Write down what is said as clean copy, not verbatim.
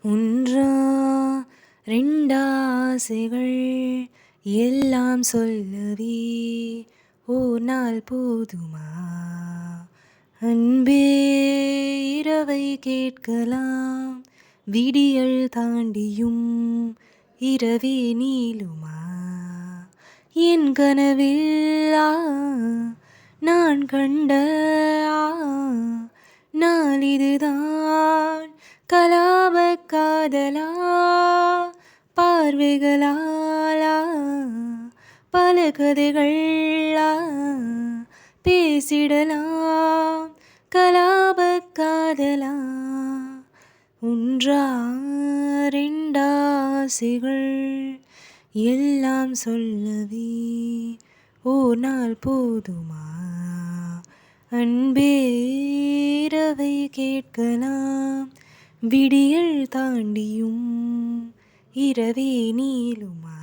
ஒன்றா ரெண்டாசைகள் எல்லாம் சொல்லவே ஓர் நாள் போதுமா? அன்பே இரவை கேட்கலாம், விடியல் தாண்டியும் இரவே நீளுமா? என் கனவில் நான் கண்ட நாள் இதுதான். கலாப காதலா, பார்வைகளாலா, பல கதைகளா பேசிடலாம். கலாப காதலா, ஒன்றா ரெண்டாசைகள் எல்லாம் சொல்லவே ஓர் நாள் போதுமா? அன்பே இரவை கேட்கலாம், விடியல் தாண்டியும் இரவே நீளுமா?